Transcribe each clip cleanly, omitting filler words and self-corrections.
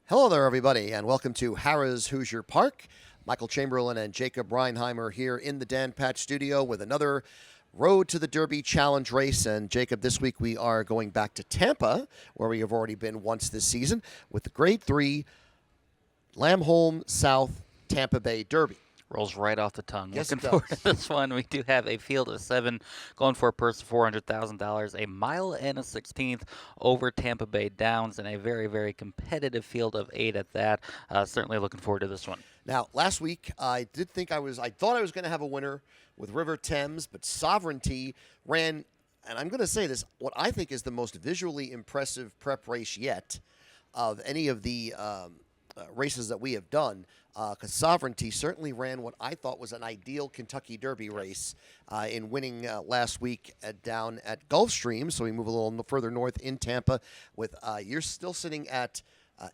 Hello there, everybody, and welcome to Harrah's Hoosier Park. Michael Chamberlain and Jacob Reinheimer here in the Dan Patch studio with another Road to the Derby Challenge race. And Jacob, this week we are going back to Tampa, where we have already been once this season, with the Grade 3 Lambholm South Tampa Bay Derby. Rolls right off the tongue. Yes, Looking it forward does. to this one. We do have a field of 7 going for a purse of $400,000, a mile and a 16th over Tampa Bay Downs, and a very, very competitive field of 8 at that. Certainly looking forward to this one. Now, last week I thought I was going to have a winner with River Thames, but Sovereignty ran, and I'm going to say this, what I think is the most visually impressive prep race yet of any of the races that we have done, because Sovereignty certainly ran what I thought was an ideal Kentucky Derby race in winning last week down at Gulfstream. So we move a little further north in Tampa. With you're still sitting at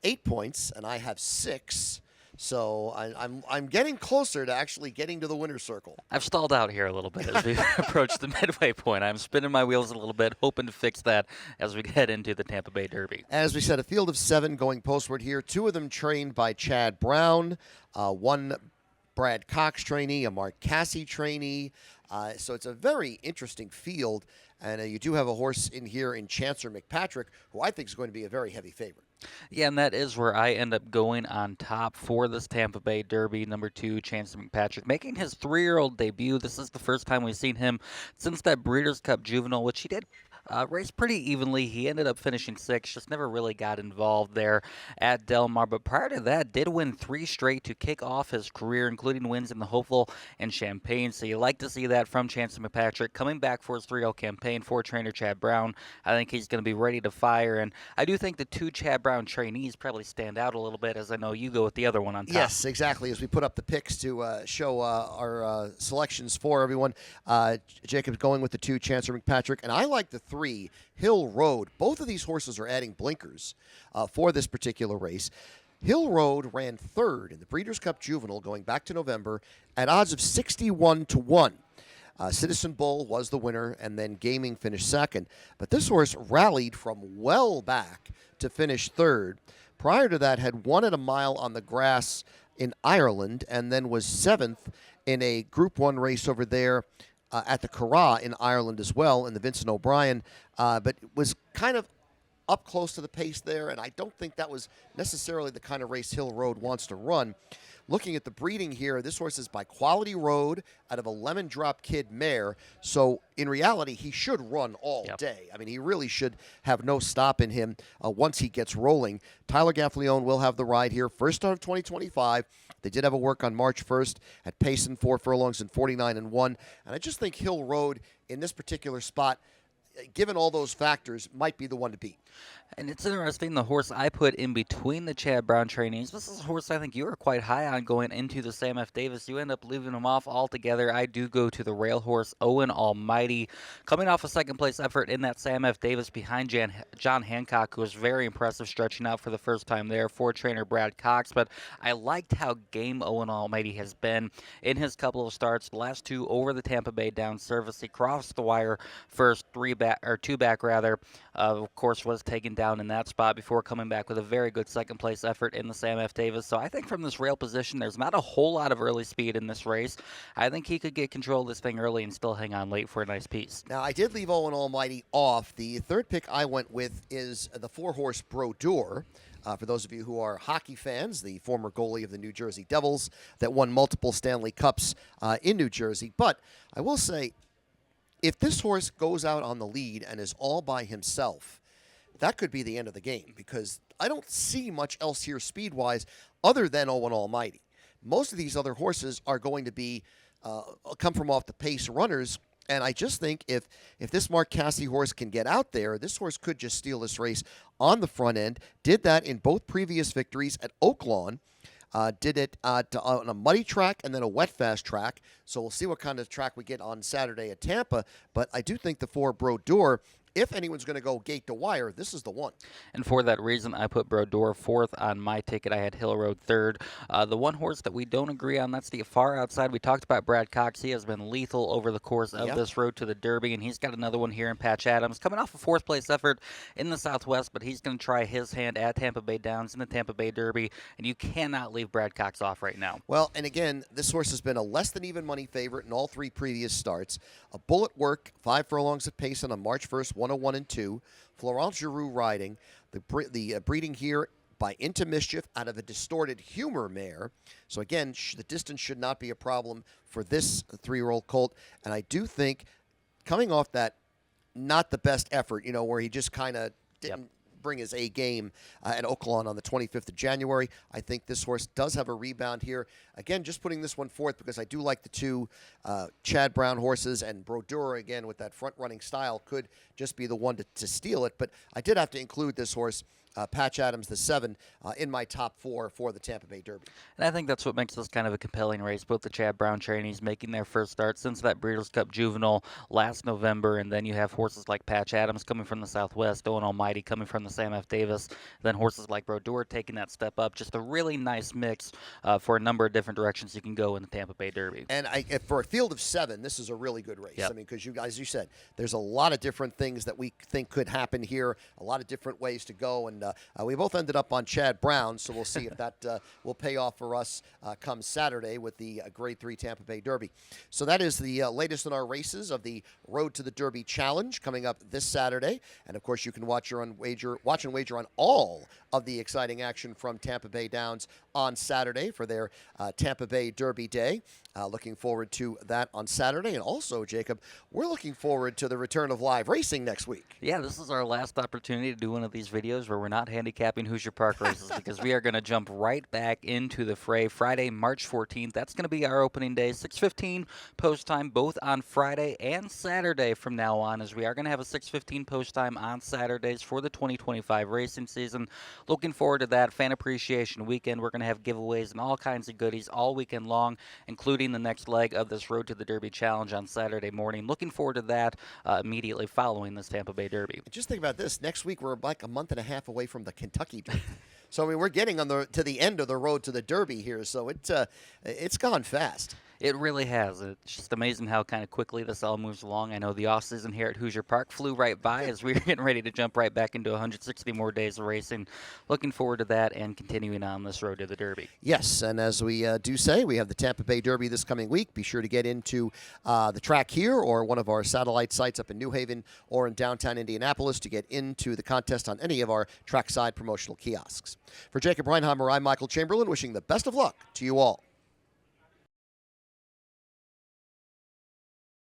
8 points, and I have 6. So I'm getting closer to actually getting to the winner's circle. I've stalled out here a little bit as we approach the midway point. I'm spinning my wheels a little bit, hoping to fix that as we head into the Tampa Bay Derby. As we said, a field of 7 going postward here. 2 of them trained by Chad Brown, 1 Brad Cox trainee, a Mark Cassie trainee. So it's a very interesting field. And you do have a horse in here in Chancer McPatrick, who I think is going to be a very heavy favorite. Yeah, and that is where I end up going on top for this Tampa Bay Derby. Number 2, Chance McPatrick, making his 3-year-old debut. This is the first time we've seen him since that Breeders' Cup Juvenile, which he did race pretty evenly. He ended up finishing 6th, just never really got involved there at Del Mar. But prior to that, did win 3 straight to kick off his career, including wins in the Hopeful and Champaign. So you like to see that from Chance McPatrick coming back for his 3-0 campaign for trainer Chad Brown. I think he's going to be ready to fire, and I do think the 2 Chad Brown trainees probably stand out a little bit, as I know you go with the other one on top. Yes, exactly. As we put up the picks to show our selections for everyone, Jacob's going with the 2 Chancer McPatrick, and I like the 3 Hill Road. Both of these horses are adding blinkers for this particular race. Hill Road ran 3rd in the Breeders' Cup Juvenile going back to November at odds of 61-1. Citizen Bull was the winner, and then Gaming finished 2nd. But this horse rallied from well back to finish 3rd. Prior to that, had won at a mile on the grass in Ireland, and then was 7th in a Group 1 race over there at the Curragh in Ireland as well, in the Vincent O'Brien, but was kind of up close to the pace there, and I don't think that was necessarily the kind of race Hill Road wants to run. Looking at the breeding here, this horse is by Quality Road out of a Lemon Drop Kid mare, so in reality, he should run all day. I mean, he really should have no stop in him once he gets rolling. Tyler Gaffleone will have the ride here, first start of 2025. They did have a work on March 1st at Payson, 4 furlongs and 49-1, and I just think Hill Road in this particular spot, given all those factors, might be the one to beat. And it's interesting, the horse I put in between the Chad Brown trainees, this is a horse I think you were quite high on going into the Sam F. Davis. You end up leaving him off altogether. I do go to the rail horse, Owen Almighty, coming off a second-place effort in that Sam F. Davis behind John Hancock, who was very impressive, stretching out for the first time there for trainer Brad Cox. But I liked how game Owen Almighty has been in his couple of starts. The last 2 over the Tampa Bay Down service. He crossed the wire first, 2 back rather. Of course, was taken down in that spot before coming back with a very good second-place effort in the Sam F. Davis. So I think from this rail position, there's not a whole lot of early speed in this race. I think he could get control of this thing early and still hang on late for a nice piece. Now, I did leave Owen Almighty off. The 3rd pick I went with is the 4-horse Brodeur. For those of you who are hockey fans, the former goalie of the New Jersey Devils that won multiple Stanley Cups in New Jersey. But I will say, if this horse goes out on the lead and is all by himself, that could be the end of the game, because I don't see much else here speed-wise other than Owen Almighty. Most of these other horses are going to be come from off the pace runners, and I just think if this Mark Cassie horse can get out there, this horse could just steal this race on the front end. Did that in both previous victories at Oaklawn. Did it on a muddy track and then a wet fast track. So we'll see what kind of track we get on Saturday at Tampa. But I do think the 4 Brodeur if anyone's going to go gate to wire, this is the one. And for that reason, I put Brodeur fourth on my ticket. I had Hill Road third. The one horse that we don't agree on, that's the far outside. We talked about Brad Cox. He has been lethal over the course of this road to the Derby, and he's got another one here in Patch Adams, coming off a fourth-place effort in the Southwest, but he's going to try his hand at Tampa Bay Downs in the Tampa Bay Derby, and you cannot leave Brad Cox off right now. Well, and again, this horse has been a less than even money favorite in all 3 previous starts. A bullet work, 5 furlongs at Payson on March 1st, 101 and 2. Florent Giroux riding. The breeding here by Into Mischief out of a Distorted Humor mare. So again, the distance should not be a problem for this 3-year-old colt. And I do think coming off that not the best effort, where he just kind of didn't bring his A game at Oaklawn on the 25th of January. I think this horse does have a rebound here. Again, just putting this one forth because I do like the 2 Chad Brown horses, and Brodeur, again, with that front-running style, could just be the one to steal it. But I did have to include this horse, Patch Adams, the 7, in my top 4 for the Tampa Bay Derby. And I think that's what makes this kind of a compelling race. Both the Chad Brown trainees making their first start since that Breeders' Cup Juvenile last November, and then you have horses like Patch Adams coming from the Southwest, Owen Almighty coming from the Sam F. Davis, then horses like Brodeur taking that step up. Just a really nice mix for a number of different directions you can go in the Tampa Bay Derby. And for a field of 7, this is a really good race. I mean, because as you said, there's a lot of different things that we think could happen here, a lot of different ways to go, and we both ended up on Chad Brown, so we'll see if that will pay off for us come Saturday with the Grade 3 Tampa Bay Derby. So that is the latest in our races of the Road to the Derby Challenge coming up this Saturday. And, of course, you can watch and wager on all of the exciting action from Tampa Bay Downs on Saturday for their Tampa Bay Derby Day. Looking forward to that on Saturday. And also, Jacob, we're looking forward to the return of live racing next week. Yeah, this is our last opportunity to do one of these videos where we're not handicapping Hoosier Park races because we are going to jump right back into the fray Friday, March 14th. That's going to be our opening day, 6:15 post time, both on Friday and Saturday from now on, as we are going to have a 6:15 post time on Saturdays for the 2025 racing season. Looking forward to that. Fan Appreciation Weekend. We're going to have giveaways and all kinds of goodies all weekend long, including the next leg of this Road to the Derby Challenge on Saturday morning. Looking forward to that immediately following this Tampa Bay Derby. Just think about this. Next week, we're like a month and a half away from the Kentucky Derby. So, I mean, we're getting to the end of the Road to the Derby here, so it's gone fast. It really has. It's just amazing how kind of quickly this all moves along. I know the offseason here at Hoosier Park flew right by as we were getting ready to jump right back into 160 more days of racing. Looking forward to that and continuing on this Road to the Derby. Yes, and as we do say, we have the Tampa Bay Derby this coming week. Be sure to get into the track here or one of our satellite sites up in New Haven or in downtown Indianapolis to get into the contest on any of our trackside promotional kiosks. For Jacob Reinheimer, I'm Michael Chamberlain, wishing the best of luck to you all.